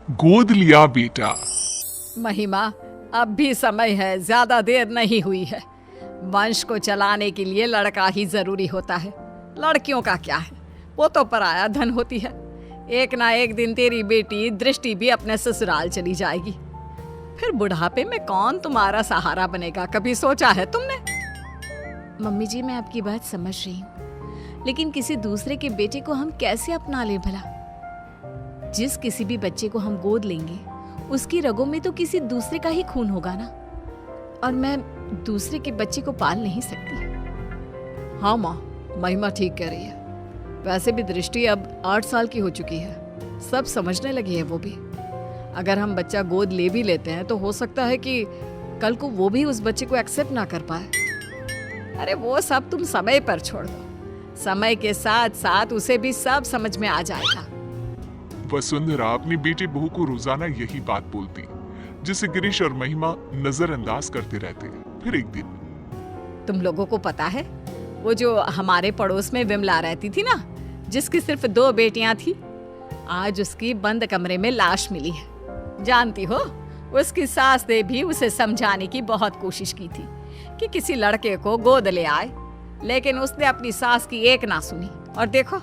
गोद लिया बेटा। महिमा, अब भी समय है, ज्यादा देर नहीं हुई है। वंश को चलाने के लिए लड़का ही जरूरी होता है। लड़कियों का क्या है, वो तो पराया धन होती है। एक ना एक दिन तेरी बेटी दृष्टि भी अपने ससुराल चली जाएगी। फिर बुढ़ापे में कौन तुम्हारा सहारा बनेगा, कभी सोचा है तुमने? मम्मी जी, मैं आपकी बात समझ रही हूँ, लेकिन किसी दूसरे के बेटे को हम कैसे अपना लें भला? जिस किसी भी बच्चे को हम गोद लेंगे उसकी रगों में तो किसी दूसरे का ही खून होगा ना, और मैं दूसरे के बच्चे को पाल नहीं सकती। हाँ माँ, महिमा ठीक कह रही है। वैसे भी दृष्टि अब 8 साल की हो चुकी है, सब समझने लगी है वो भी। अगर हम बच्चा गोद ले भी लेते हैं तो हो सकता है कि कल को वो भी उस बच्चे को एक्सेप्ट ना कर पाए। अरे वो सब तुम समय पर छोड़ दो, समय के साथ साथ उसे भी सब समझ में आ जाएगा। वसुंधरा अपनी बेटी बहू को रोजाना यही बात बोलती, जिसे गिरीश और महिमा नजरअंदाज करते रहते। फिर एक दिन, तुम लोगों को पता है वो जो हमारे पड़ोस में विमला रहती थी ना, जिसकी सिर्फ 2 बेटियां थी, आज उसकी बंद कमरे में लाश मिली है। जानती हो, उसकी सास ने भी उसे समझाने की बहुत कोशिश की थी कि किसी लड़के को गोद ले आए, लेकिन उसने अपनी सास की एक ना सुनी। और देखो,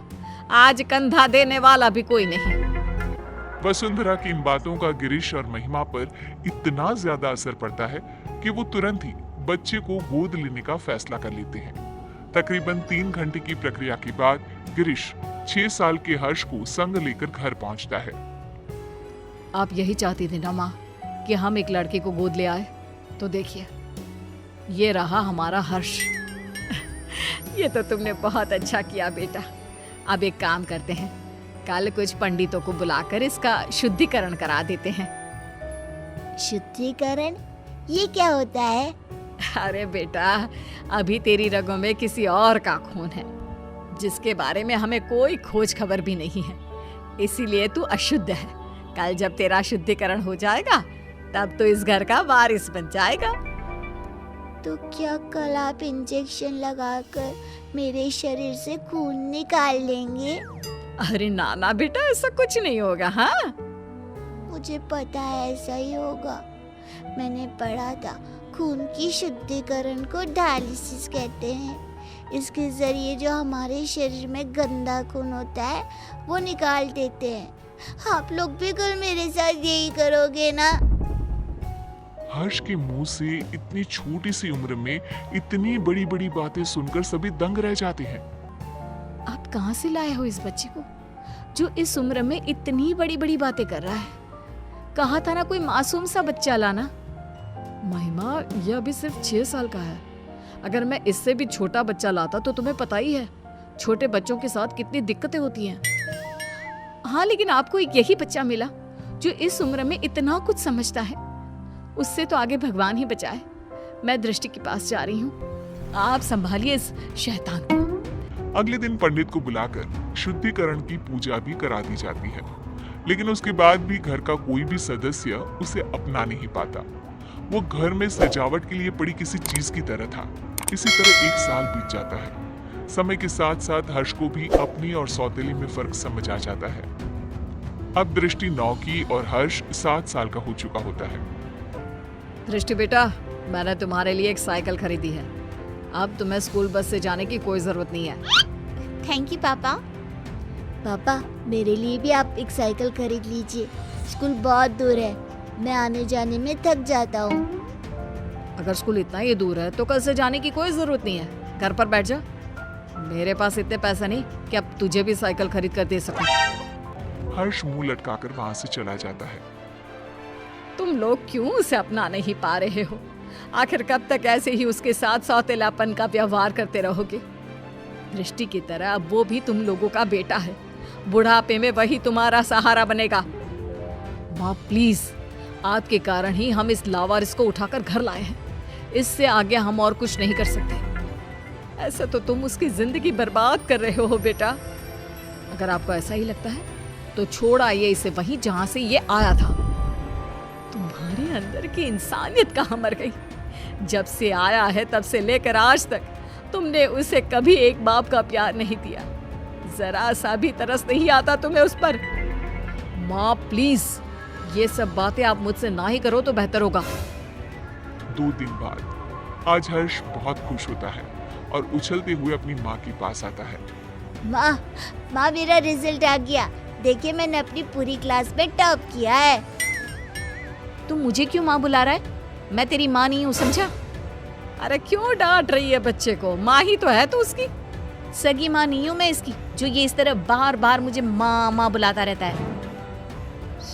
आज कंधा देने वाला भी कोई नहीं। वसुंधरा की इन बातों का गिरीश और महिमा पर इतना ज्यादा असर पड़ता है कि वो तुरंत ही बच्चे को गोद लेने का फैसला कर लेते हैं। तकरीबन 3 घंटे की प्रक्रिया के बाद गिरीश 6 साल के हर्ष को संग लेकर घर पहुंचता है। आप यही चाहती थी ना माँ कि हम एक लड़के को गोद ले आए? तो देखिए, ये रहा हमारा हर्ष। ये तो तुमने बहुत अच्छा किया बेटा। अब एक काम करते हैं, कल कुछ पंडितों को बुलाकर इसका शुद्धिकरण करा देते हैं। शुद्धिकरण? ये क्या होता है? अरे बेटा, अभी तेरी रगों में किसी और का खून है, जिसके बारे में हमें कोई खोज खबर भी नहीं है, इसीलिए तू अशुद्ध है। कल जब तेरा शुद्धिकरण हो जाएगा तब तो इस घर का वारिस बन जाएगा। तो क्या कल आप इंजेक्शन लगाकर मेरे शरीर से खून निकाल लेंगे? अरे ना बेटा, ऐसा कुछ नहीं होगा। हाँ, मुझे पता है ऐसा ही होगा। मैंने पढ़ा था, खून की शुद्धिकरण को डायलिसिस कहते हैं। इसके जरिए जो हमारे शरीर में गंदा खून होता है वो निकाल देते हैं। आप लोग भी कल मेरे साथ यही करोगे ना? हर्ष के मुंह से इतनी छोटी सी उम्र में इतनी बड़ी बड़ी बातें सुनकर सभी दंग रह जाते हैं। आप कहाँ से लाए हो इस बच्चे को जो इस उम्र में इतनी बड़ी बड़ी बातें कर रहा है? कहा था ना कोई मासूम सा बच्चा लाना। महिमा, यह अभी सिर्फ 6 साल का है। अगर मैं इससे भी छोटा बच्चा लाता तो तुम्हें पता ही है छोटे बच्चों के साथ कितनी दिक्कतें होती हैं। हाँ, लेकिन आपको यही बच्चा मिला जो इस उम्र में इतना कुछ समझता है। उससे तो आगे भगवान ही बचाए। मैं दृष्टि के पास जा रही हूँ, आप संभालिए इस शैतान को। अगले दिन पंडित को बुलाकर शुद्धिकरण की पूजा भी करा दी जाती है, लेकिन उसके बाद भी घर का कोई भी सदस्य उसे अपना नहीं पाता। वो घर में सजावट के लिए पड़ी किसी चीज की तरह था। इसी तरह 1 साल बीत जाता है। समय के साथ साथ हर्ष को भी अपनी और सौतेली में फर्क समझ आ जाता है। अब दृष्टि 9 की और हर्ष 7 साल का हो चुका होता है। दृष्टि बेटा, मैंने तुम्हारे लिए एक साइकिल खरीदी है। अब तुम्हें स्कूल बस से जाने की कोई जरूरत नहीं है। थैंक यू पापा। पापा, मेरे लिए भी आप एक साइकिल खरीद लीजिए। स्कूल बहुत दूर है, मैं आने जाने में थक जाता हूँ। अगर स्कूल इतना ही दूर है तो कल से जाने की कोई जरूरत नहीं है, घर पर बैठ जा। मेरे पास इतने पैसे नहीं कि अब तुझे भी साइकिल खरीद कर दे सकूं। हर्ष मुंह लटकाकर वहां से चला जाता है। तुम लोग क्यों उसे अपना नहीं पा रहे हो? आखिर कब तक ऐसे ही उसके साथ सौतेलापन का व्यवहार करते रहोगे? दृष्टि की तरह अब वो भी तुम लोगों का बेटा है। बुढ़ापे में वही तुम्हारा सहारा बनेगा। माँ प्लीज, आपके कारण ही हम इस लावारिस को उठाकर घर लाए हैं। इससे आगे हम और कुछ नहीं कर सकते। ऐसे तो तुम उसकी जिंदगी बर्बाद कर रहे हो बेटा। अगर आपको ऐसा ही लगता है तो छोड़ आइए इसे वहीं जहां से ये आया था। तुम्हारे अंदर की इंसानियत कहाँ मर गई? जब से आया है तब से लेकर आज तक तुमने उसे कभी एक बाप का प्यार नहीं दिया। जरा सा भी तरस नहीं आता तुम्हें उस पर? माँ प्लीज, ये सब बातें आप मुझसे ना ही करो तो बेहतर होगा। 2 दिन बाद आज हर्ष बहुत खुश होता है और उछलते हुए अपनी माँ के पास आता है। माँ माँ, मेरा रिजल्ट आ गया। देखिए, मैंने अपनी पूरी क्लास में टॉप किया है। तू मुझे क्यों माँ बुला रहा है? मैं तेरी माँ नहीं हूँ, समझा? अरे क्यों डांट रही है बच्चे को? माँ ही तो है तू उसकी। सगी माँ नहीं हूँ मैं इसकी, जो ये इस तरह बार बार मुझे माँ माँ बुलाता रहता है।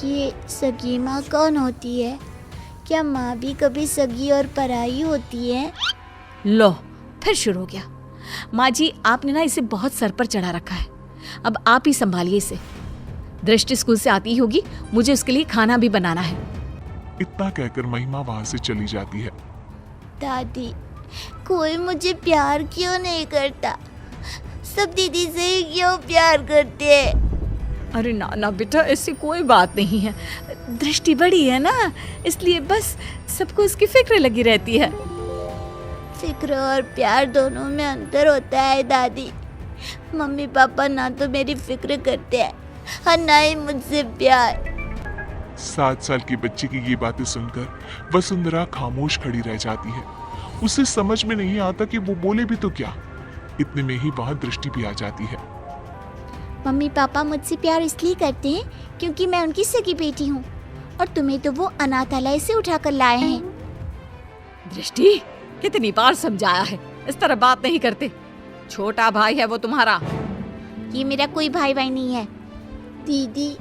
ये सगी माँ कौन होती है? क्या माँ भी कभी सगी और पराई होती है? लो, फिर शुरू हो गया। माँ जी, आपने ना इसे बहुत सर पर चढ़ा रखा है। अब आप ही संभालिए इसे। दृष्टि स्कूल से आती ही होगी, मुझे उसके लिए खाना भी बनाना है। इतना कहकर महिमा वहां से चली जाती है। दादी, कोई मुझे प्यार क्यों नहीं करता? सब दीदी से ही क्यों प्यार करते हैं? अरे ना ना बेटा, ऐसी कोई बात नहीं है। दृष्टि बड़ी है ना, इसलिए बस सबको उसकी फिक्र लगी रहती है। फिक्र और प्यार दोनों में अंतर होता है दादी। मम्मी पापा ना तो मेरी फिक्र करते हैं और ना ही मुझसे प्यार। 7 साल की बच्ची की ये बातें सुनकर वसुंधरा खामोश खड़ी रह जाती है। उसे समझ में नहीं आता कि वो बोले भी तो क्या। इतने में ही वहां दृष्टि भी आ जाती है। मम्मी पापा मुझसे प्यार इसलिए करते हैं क्योंकि मैं उनकी सगी बेटी हूँ, और तुम्हें तो वो अनाथालय से उठाकर लाए हैं। दृष्टि, कितनी बार समझाया है, इस तरह बात नहीं करते। छोटा भाई है वो तुम्हारा। ये मेरा कोई भाई भाई नहीं है। दीदी,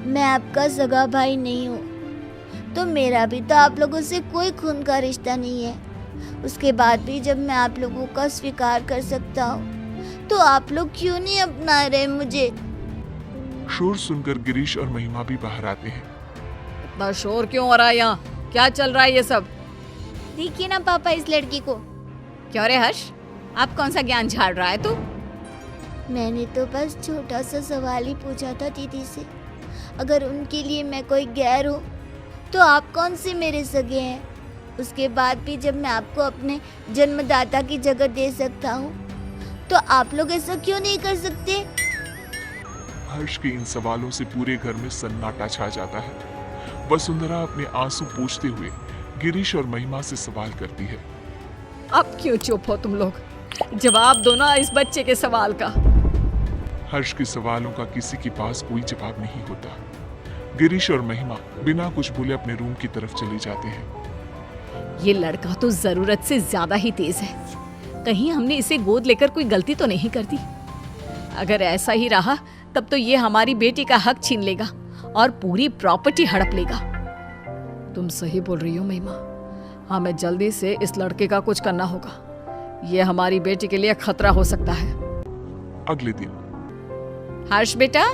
मैं आपका सगा भाई नहीं हूँ, तो मेरा भी तो आप लोगों से कोई खून का रिश्ता नहीं है। उसके बाद भी जब मैं आप लोगों का स्वीकार कर सकता हूँ, तो आप लोग क्यों नहीं अपना रहे मुझे? शोर सुनकर गिरीश और महिमा भी बाहर आते हैं। इतना शोर क्यों हो रहा है यहाँ? क्या चल रहा है ये सब? देखिए ना पापा इस लड़की को। क्यों रे हर्ष, आप कौन सा ज्ञान झाड़ रहा है तू? मैंने तो बस छोटा सा सवाल ही पूछा था दीदी से। अगर उनके लिए मैं कोई गैर हूँ, तो आप कौन से मेरे सगे हैं? उसके बाद भी जब मैं आपको अपने जन्मदाता की जगह दे सकता हूँ, तो आप लोग ऐसा क्यों नहीं कर सकते? हर्ष के इन सवालों से पूरे घर में सन्नाटा छा जाता है। वसुंधरा अपने आंसू पोंछते हुए गिरीश और महिमा से सवाल करती है। अब क्यों चुप हो तुम लोग? जवाब दो ना इस बच्चे के सवाल का। हर्ष के सवालों का किसी के पास कोई जवाब नहीं होता। गिरीश और महिमा बिना कुछ बोले अपने रूम की तरफ चले जाते हैं। ये लड़का तो जरूरत से ज्यादा ही तेज है। कहीं हमने इसे गोद लेकर कोई गलती तो नहीं कर दी? अगर ऐसा ही रहा तब तो ये हमारी बेटी का हक छीन लेगा और पूरी प्रॉपर्टी हड़प लेगा। तुम सही बोल रही हो महिमा। हमें जल्दी से इस लड़के का कुछ करना होगा। ये हमारी बेटी के लिए खतरा हो सकता है। अगले दिन हर्ष बेटा,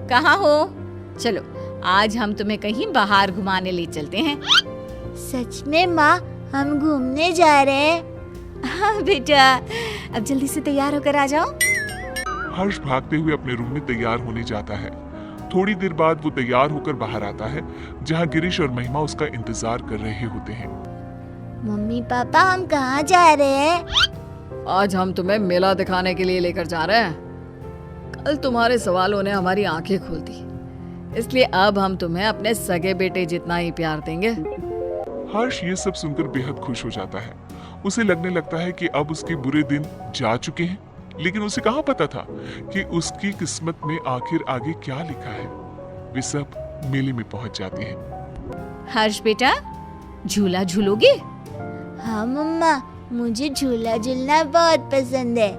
कहाँ हो? चलो आज हम तुम्हें कहीं बाहर घुमाने ले चलते हैं। सच में माँ, हम घूमने जा रहे हैं? हाँ बेटा, अब जल्दी से तैयार होकर आ जाओ। हर्ष भागते हुए अपने रूम में तैयार होने जाता है। थोड़ी देर बाद वो तैयार होकर बाहर आता है, जहाँ गिरीश और महिमा उसका इंतजार कर रहे होते हैं। मम्मी पापा, हम कहाँ जा रहे हैं? आज हम तुम्हें मेला दिखाने के लिए लेकर जा रहे हैं। कल तुम्हारे सवालों ने हमारी आंखें खोल दी, इसलिए अब हम तुम्हें अपने सगे बेटे जितना ही प्यार देंगे। हर्ष ये सब सुनकर बेहद खुश हो जाता है। उसे लगने लगता है कि अब उसके बुरे दिन जा चुके हैं, लेकिन उसे कहाँ पता था कि उसकी किस्मत में आखिर आगे क्या लिखा है। वे सब मेले में पहुंच जाते हैं। हर्ष बेटा, झूला झूलोगे? हाँ मम्मा, मुझे झूला झूलना बहुत पसंद है।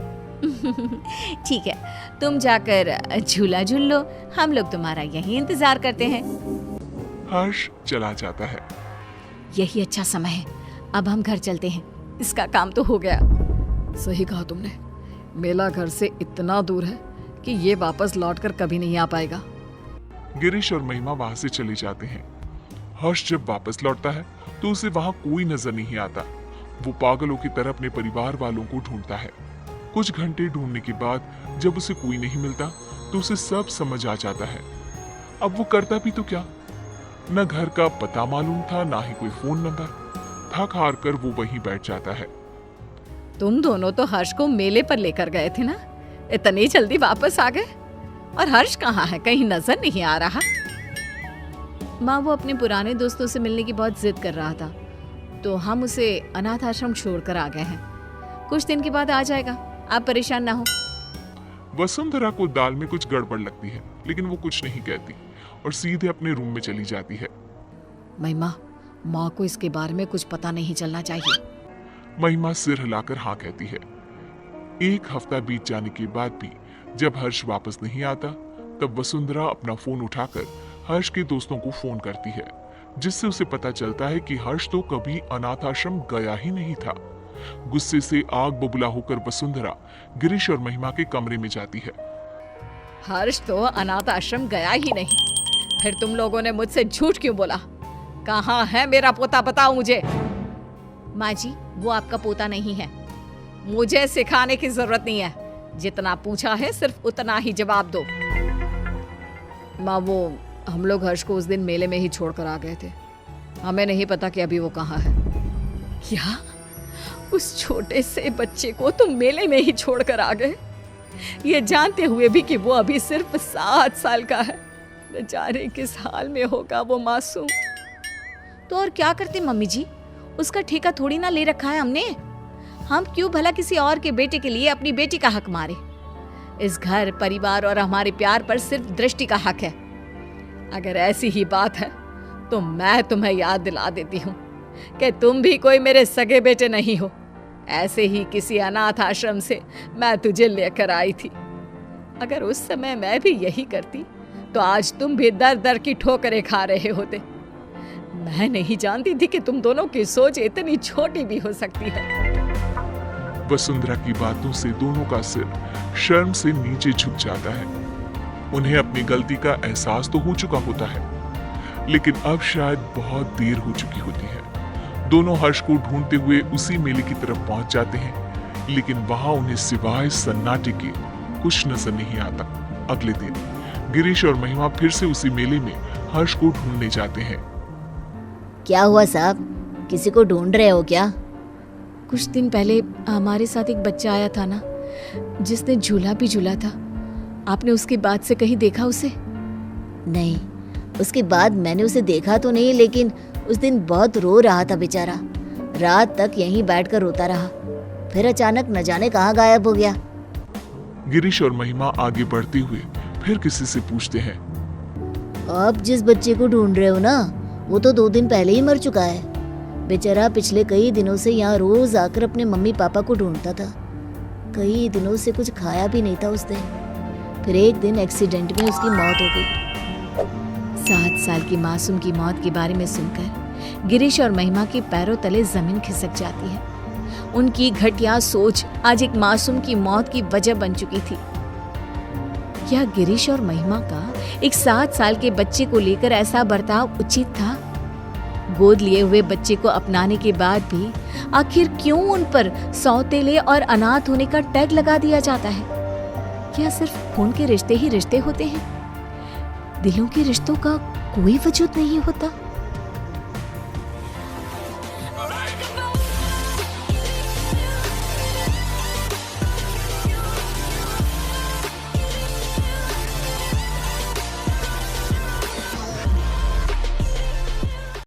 ठीक है, तुम जाकर झूला झूल लो, हम लोग तुम्हारा यही इंतजार करते हैं। हर्ष चला जाता है। यही अच्छा समय है, अब हम घर चलते हैं। इसका काम तो हो गया। सही कहा तुमने, मेला घर से इतना दूर है कि ये वापस लौटकर कभी नहीं आ पाएगा। गिरीश और महिमा वहां से चले जाते हैं। हर्ष जब वापस लौटता है तो उसे वहां कोई नजर नहीं आता। वो पागलों की तरह अपने परिवार वालों को ढूंढता है। कुछ घंटे ढूंढने के बाद जब उसे कोई नहीं मिलता तो उसे सब समझ आ जाता है। अब वो करता भी तो क्या? न घर का पता मालूम था, ना ही कोई फोन नंबर। थक हार कर वो वहीं बैठ जाता है। तुम दोनों तो हर्ष को मेले पर लेकर गए थे ना, इतनी जल्दी वापस आ गए? और हर्ष कहाँ है? कहीं नजर नहीं आ रहा। माँ, वो अपने पुराने दोस्तों से मिलने की बहुत जिद कर रहा था, तो हम उसे अनाथ आश्रम छोड़कर आ गए हैं। कुछ दिन के बाद आ जाएगा, आप परेशान ना हो। वसुंधरा को दाल में कुछ गड़बड़ लगती है, लेकिन वो कुछ नहीं कहती और सीधे अपने रूम में चली जाती है। महिमा, माँ को इसके बारे में कुछ पता नहीं चलना चाहिए। महिमा सिर हिलाकर हाँ कहती है। एक हफ्ता बीत जाने के बाद भी जब हर्ष वापस नहीं आता, तब वसुंधरा अपना फोन उठाकर हर्ष के दोस्तों को फोन करती है, जिससे उसे पता चलता है कि हर्ष तो कभी अनाथ आश्रम गया ही नहीं था। गुस्से से आग बबूला होकर वसुंधरा गिरीश और महिमा के कमरे में जाती है। हर्ष तो अनाथ आश्रम गया ही नहीं, फिर तुम लोगों ने मुझसे झूठ क्यों बोला? कहाँ है मेरा पोता, बताओ मुझे। माँ जी, वो आपका पोता नहीं है। मुझे सिखाने की जरूरत नहीं है, जितना पूछा है सिर्फ उतना ही जवाब दो। माँ, वो हम लोग हर्ष को उस दिन मेले में ही छोड़कर आ गए थे, हमें नहीं पता कि अभी वो कहाँ है। क्या? उस छोटे से बच्चे को तुम मेले में ही छोड़कर आ गए, ये जानते हुए भी कि वो अभी सिर्फ 7 साल का है। बेचारे किस हाल में होगा वो मासूम। तो और क्या करते मम्मी जी, उसका ठेका थोड़ी ना ले रखा है हमने। हम क्यों भला किसी और के बेटे के लिए अपनी बेटी का हक मारे। इस घर, परिवार और हमारे प्यार पर सिर्फ दृष्टि का हक है। अगर ऐसी ही बात है तो मैं तुम्हें याद दिला देती हूँ कि तुम भी कोई मेरे सगे बेटे नहीं हो। ऐसे ही किसी अनाथ आश्रम से मैं तुझे लेकर आई थी। अगर उस समय मैं भी यही करती तो आज तुम भी दर दर की ठोकरें खा रहे होते। मैं नहीं जानती थी कि तुम दोनों की सोच इतनी छोटी भी हो सकती है। वसुंधरा की बातों से दोनों का सिर शर्म से नीचे झुक जाता है। उन्हें अपनी गलती का एहसास तो हो चुका होता है, लेकिन अब शायद बहुत देर हो चुकी होती है। दोनों हर्ष को ढूंढते हुए उसी मेले की तरफ पहुंच जाते हैं, लेकिन वहां उन्हें सिवाय सन्नाटे के कुछ नजर नहीं आता। अगले दिन गिरीश और महिमा फिर से उसी मेले में हर्ष को ढूंढने जाते हैं। क्या हुआ साहब, किसी को ढूंढ रहे हो क्या? कुछ दिन पहले हमारे साथ एक बच्चा आया था ना, जिसने झूला भी झूला था। आपने उसके बाद से कहीं देखा उसे? नहीं, उसके बाद मैंने उसे देखा तो नहीं, लेकिन उस दिन बहुत रो रहा था बेचारा। रात तक यहीं बैठकर रोता रहा, फिर अचानक न जाने कहाँ गायब हो गया। गिरीश और महिमा आगे बढ़ते हुए फिर किसी से पूछते हैं। आप जिस बच्चे को ढूंढ रहे हो ना, वो तो 2 दिन पहले ही मर चुका है। बेचारा पिछले कई दिनों से यहाँ रोज आकर अपने मम्मी पापा को ढूंढता था। कई दिनों से कुछ खाया भी नहीं था उस दिन। फिर एक दिन एक्सीडेंट में उसकी मौत हो गई। 7 साल की मासूम की मौत के बारे में सुनकर गिरीश और महिमा के पैरों तले जमीन खिसक जाती है। उनकी घटिया सोच आज एक मासूम की मौत की वजह बन चुकी थी। क्या गिरीश और महिमा का एक 7 साल के बच्चे को लेकर ऐसा बर्ताव उचित था? गोद लिए हुए बच्चे को अपनाने के बाद भी आखिर क्यों उन पर सौतेले और अनाथ होने का टैग लगा दिया जाता है? क्या सिर्फ खून के रिश्ते ही रिश्ते होते हैं? दिलों के रिश्तों का कोई वजूद नहीं होता?